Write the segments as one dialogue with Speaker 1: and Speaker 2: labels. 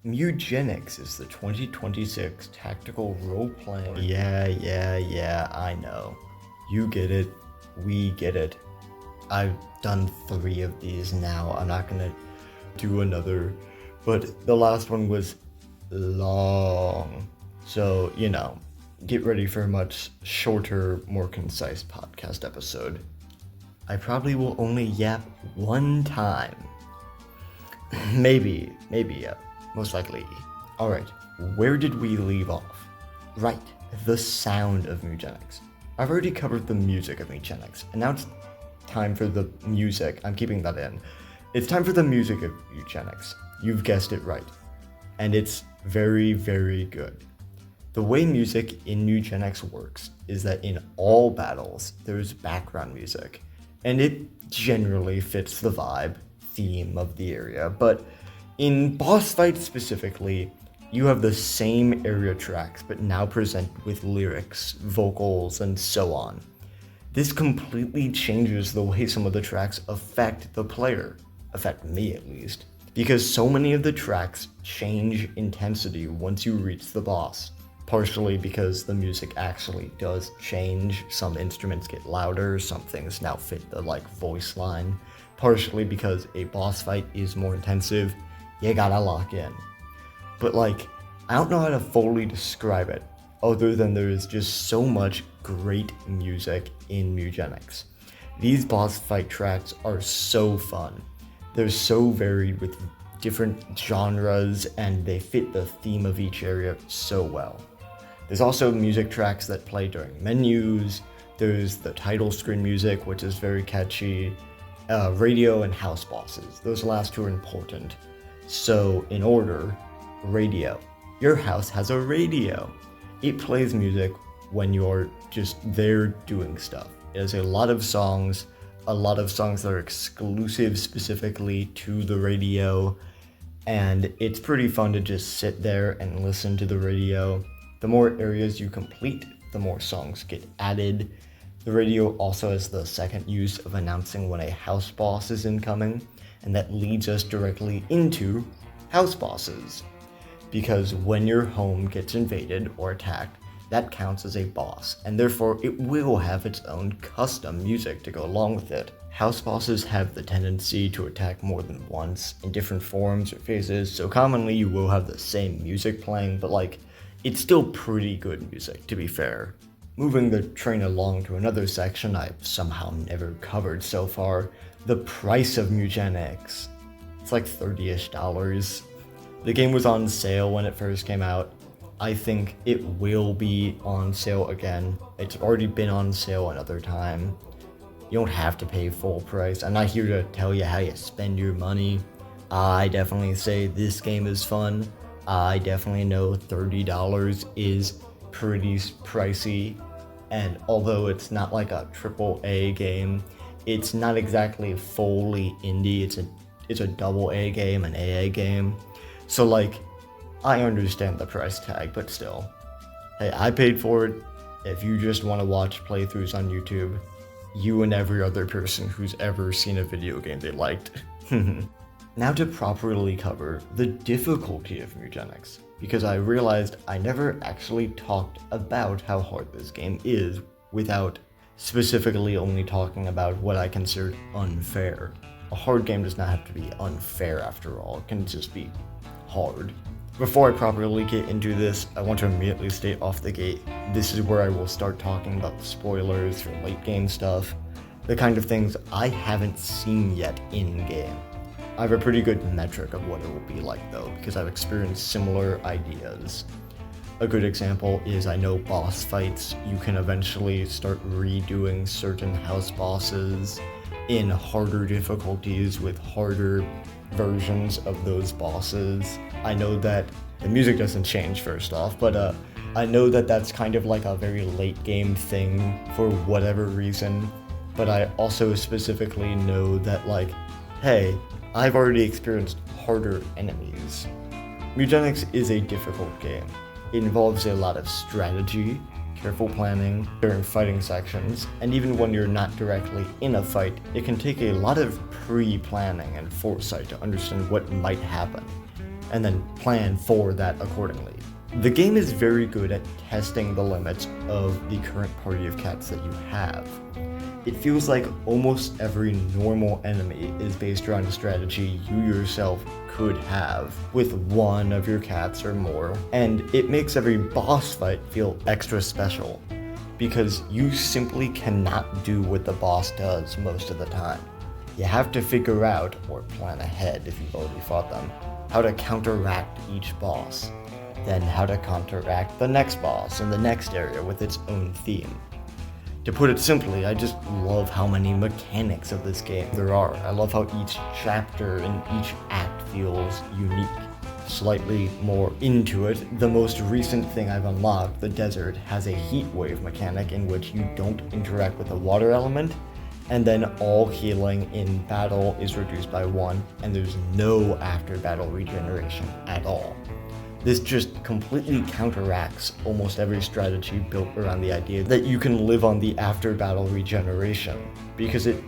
Speaker 1: Mewgenics is the 2026 tactical role-playing. Yeah, I know. You get it. We get it. I've done 3 of these now. I'm not gonna do another, but the last one was long. So, get ready for a much shorter, more concise podcast episode. I probably will only yap one time. Maybe, yeah. Most likely. Alright, where did we leave off? Right, the sound of Mewgenics. I've already covered the music of Mewgenics, and now it's time for the music. I'm keeping that in. It's time for the music of Mewgenics. You've guessed it right. And it's very, very good. The way music in Mewgenics works is that in all battles, there's background music, and it generally fits the vibe, theme of the area, but in boss fights specifically, you have the same area tracks, but now presented with lyrics, vocals, and so on. This completely changes the way some of the tracks affect the player, affect me at least, because so many of the tracks change intensity once you reach the boss. Partially because the music actually does change, some instruments get louder, some things now fit the voice line. Partially because a boss fight is more intensive, you gotta lock in. But I don't know how to fully describe it, other than there is just so much great music in Mewgenics. These boss fight tracks are so fun. They're so varied with different genres, and they fit the theme of each area so well. There's also music tracks that play during menus, there's the title screen music, which is very catchy, radio and house bosses. Those last 2 are important. So, in order, radio. Your house has a radio. It plays music when you're just there doing stuff. It has a lot of songs that are exclusive specifically to the radio, and it's pretty fun to just sit there and listen to the radio. The more areas you complete, the more songs get added. The radio also has the second use of announcing when a house boss is incoming, and that leads us directly into house bosses. Because when your home gets invaded or attacked, that counts as a boss, and therefore it will have its own custom music to go along with it. House bosses have the tendency to attack more than once in different forms or phases, so commonly you will have the same music playing, but it's still pretty good music, to be fair. Moving the train along to another section I've somehow never covered so far, the price of Mewgenics. It's $30-ish. The game was on sale when it first came out. I think it will be on sale again. It's already been on sale another time. You don't have to pay full price. I'm not here to tell you how you spend your money. I definitely say this game is fun. I definitely know $30 is pretty pricey, and although it's not like a AAA game, it's not exactly fully indie. It's a double A game, an AA game. So I understand the price tag, but still. Hey, I paid for it. If you just want to watch playthroughs on YouTube, you and every other person who's ever seen a video game they liked. Now to properly cover the difficulty of Mewgenics, because I realized I never actually talked about how hard this game is without specifically only talking about what I considered unfair. A hard game does not have to be unfair after all, it can just be hard. Before I properly get into this, I want to immediately state off the gate, this is where I will start talking about the spoilers for late game stuff, the kind of things I haven't seen yet in game. I have a pretty good metric of what it will be like though, because I've experienced similar ideas. A good example is I know boss fights, you can eventually start redoing certain house bosses in harder difficulties with harder versions of those bosses. I know that the music doesn't change first off, but I know that that's kind of a very late game thing for whatever reason, but I also specifically know that hey, I've already experienced harder enemies. Mewgenics is a difficult game. It involves a lot of strategy, careful planning during fighting sections, and even when you're not directly in a fight, it can take a lot of pre-planning and foresight to understand what might happen. and then plan for that accordingly. The game is very good at testing the limits of the current party of cats that you have. It feels like almost every normal enemy is based around a strategy you yourself could have with one of your cats or more, and it makes every boss fight feel extra special, because you simply cannot do what the boss does most of the time. You have to figure out, or plan ahead if you've already fought them, how to counteract each boss, then how to counteract the next boss in the next area with its own theme. To put it simply, I just love how many mechanics of this game there are. I love how each chapter and each act feels unique. Slightly more into it, the most recent thing I've unlocked, the desert, has a heat wave mechanic in which you don't interact with the water element, and then all healing in battle is reduced by 1, and there's no after battle regeneration at all. This just completely counteracts almost every strategy built around the idea that you can live on the after battle regeneration, because it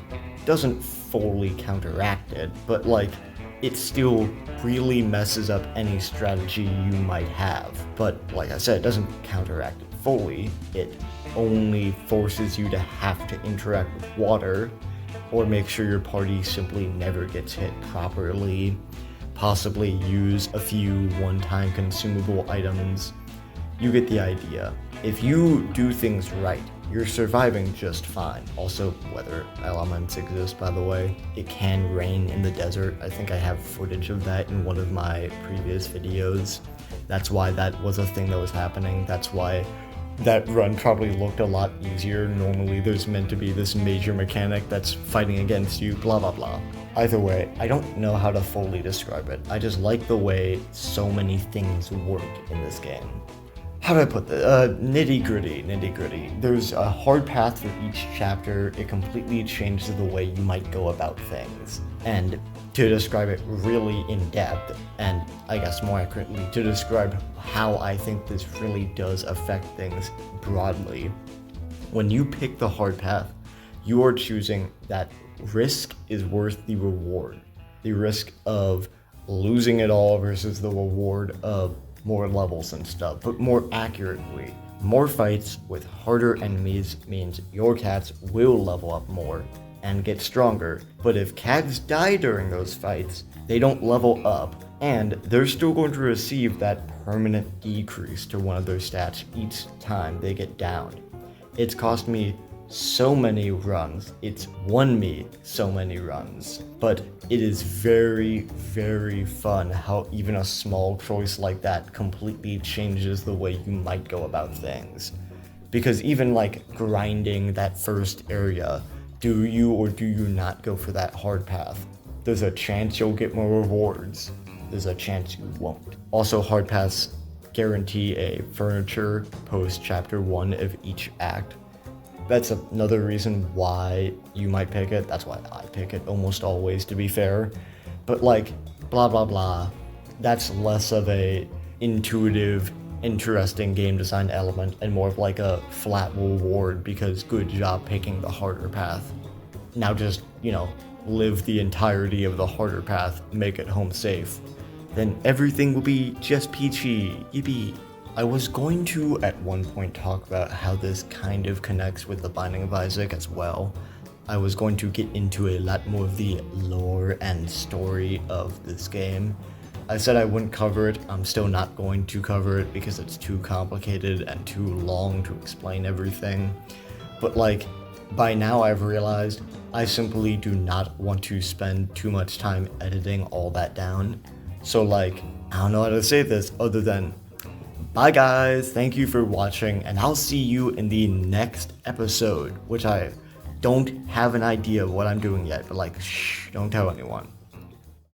Speaker 1: doesn't fully counteract it, but like, it still really messes up any strategy you might have. But like I said, it doesn't counteract it fully, it only forces you to have to interact with water, or make sure your party simply never gets hit properly, possibly use a few one-time consumable items. You get the idea. If you do things right, you're surviving just fine. Also, weather elements exist, by the way. It can rain in the desert. I think I have footage of that in one of my previous videos. That's why that was a thing that was happening. That's why that run probably looked a lot easier. Normally there's meant to be this major mechanic that's fighting against you, blah blah blah. Either way, I don't know how to fully describe it. I just like the way so many things work in this game. How do I put this? Nitty gritty. There's a hard path for each chapter. It completely changes the way you might go about things. And to describe it really in depth, and I guess more accurately, to describe how I think this really does affect things broadly, when you pick the hard path, you are choosing that risk is worth the reward. The risk of losing it all versus the reward of more levels and stuff. But more accurately, more fights with harder enemies means your cats will level up more and get stronger. But if cats die during those fights, they don't level up, and they're still going to receive that permanent decrease to one of their stats each time they get downed. It's cost me so many runs, it's won me so many runs, but it is very, very fun how even a small choice like that completely changes the way you might go about things. Because even like grinding that first area, do you or do you not go for that hard path? There's a chance you'll get more rewards, there's a chance you won't. Also, hard paths guarantee a furniture post chapter 1 of each act. That's another reason why you might pick it. That's why I pick it almost always, to be fair. But like, blah blah blah, that's less of a intuitive, interesting game design element and more of like a flat reward because good job picking the harder path. Now just, live the entirety of the harder path, make it home safe. Then everything will be just peachy, yippee. I was going to at one point talk about how this kind of connects with The Binding of Isaac as well. I was going to get into a lot more of the lore and story of this game. I said I wouldn't cover it. I'm still not going to cover it because it's too complicated and too long to explain everything. But like, by now I've realized I simply do not want to spend too much time editing all that down. So like, I don't know how to say this other than bye guys, thank you for watching, and I'll see you in the next episode, which I don't have an idea of what I'm doing yet, but like, shh, don't tell anyone.